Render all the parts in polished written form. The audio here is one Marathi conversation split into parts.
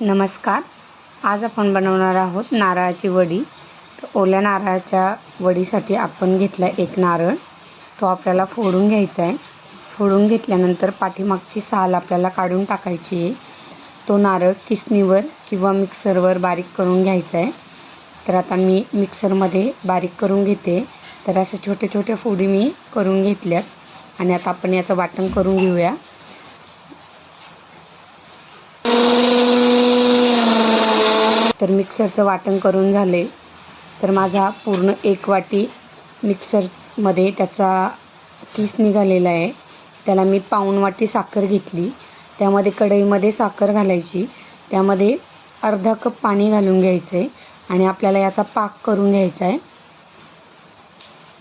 नमस्कार. आज आपण बनवणार आहोत नारळाची वडी. तर ओल्या नारळाच्या वडीसाठी आपण घेतला एक नारळ. तो आपल्याला फोडून घ्यायचा आहे. फोडून घेतल्यानंतर पाठीमागची साल आपल्याला काढून टाकायची आहे. तो नारळ किसणीवर किंवा मिक्सरवर बारीक करून घ्यायचा आहे. तर आता मी मिक्सरमध्ये बारीक करून घेते. तर अशा छोटे छोटे फोडी मी करून घेतल्यात आणि आता आपण याचं वाटण करून घेऊया. तर मिक्सरचं वाटण करून झाले. तर माझा पूर्ण 1 वाटी मिक्सरमध्ये त्याचा किस निघालेला आहे. त्याला मी पाऊण वाटी साखर घेतली. त्यामध्ये कढईमध्ये साखर घालायची. त्यामध्ये अर्धा कप पाणी घालून घ्यायचं आहे आणि आपल्याला याचा पाक करून घ्यायचा आहे.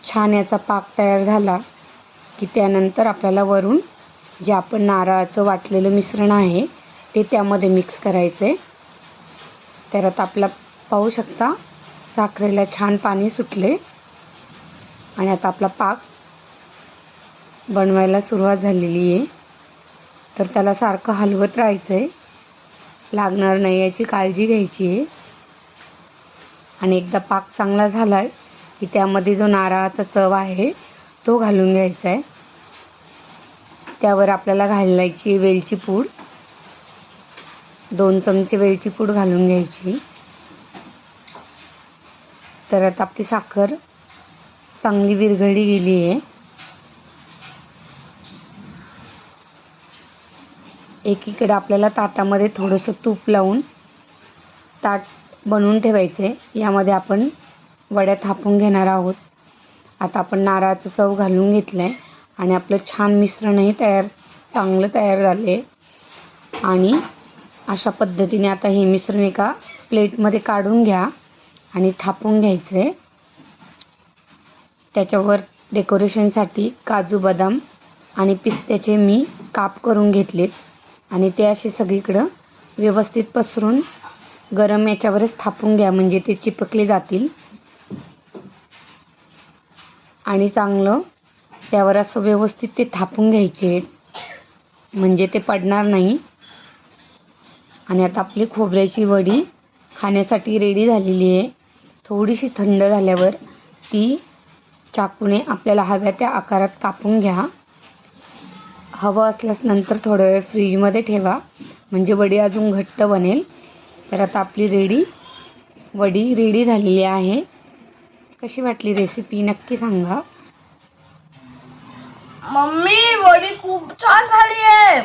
छान याचा पाक तयार झाला की त्यानंतर आपल्याला वरून जे आपण नारळाचं वाटलेलं मिश्रण आहे ते त्यामध्ये मिक्स करायचं आहे. तर आता आपला पाहू शकता साखरेला छान पाणी सुटले आणि आता आपला पाक बनवायला सुरुवात झालेली आहे. तर त्याला सारखं हलवत राहायचं आहे, लागणार नाही याची काळजी घ्यायची आहे. आणि एकदा पाक चांगला झाला की त्यामध्ये जो नारळाचा चव आहे तो घालून घ्यायचा आहे. त्यावर आपल्याला घालायची वेलची पूड. 2 चमचे वेलची पूड घालून घ्यायची. तर आता आपली साखर चांगली विरघळली गेली आहे. एकीकडे आपल्याला ताटामध्ये थोडंसं तूप लावून ताट बनवून ठेवायचं आहे. यामध्ये आपण वड्या थापून घेणार आहोत. आता आपण नारळाचं चव घालून घेतलं आहे आणि आपलं छान मिश्रणही चांगलं तयार झालं आहे. आणि अशा पद्धतीने आता हे मिश्रण एका प्लेटमध्ये काढून घ्या आणि थापून घ्यायचं आहे. त्याच्यावर डेकोरेशनसाठी काजू बदाम आणि पिस्त्याचे मी काप करून घेतलेत आणि ते असे सगळीकडं व्यवस्थित पसरून गरम याच्यावरच थापून घ्या, म्हणजे ते चिपकले जातील. आणि चांगलं त्यावर असं व्यवस्थित ते थापून घ्यायचे, म्हणजे ते पडणार नाही. आणि आता आपली खोबऱ्याची वडी खाण्यासाठी रेडी झालेली आहे. थोडीशी थंड झाल्यावर ती चाकूने आपल्याला हव्या त्या आकारात कापून घ्या. हवं असल्यास नंतर थोडा वेळ फ्रीजमध्ये ठेवा, म्हणजे वडी अजून घट्ट बनेल. तर आता आपली वडी रेडी झालेली आहे. कशी वाटली रेसिपी नक्की सांगा. मम्मी वडी खूप छान झाली आहे.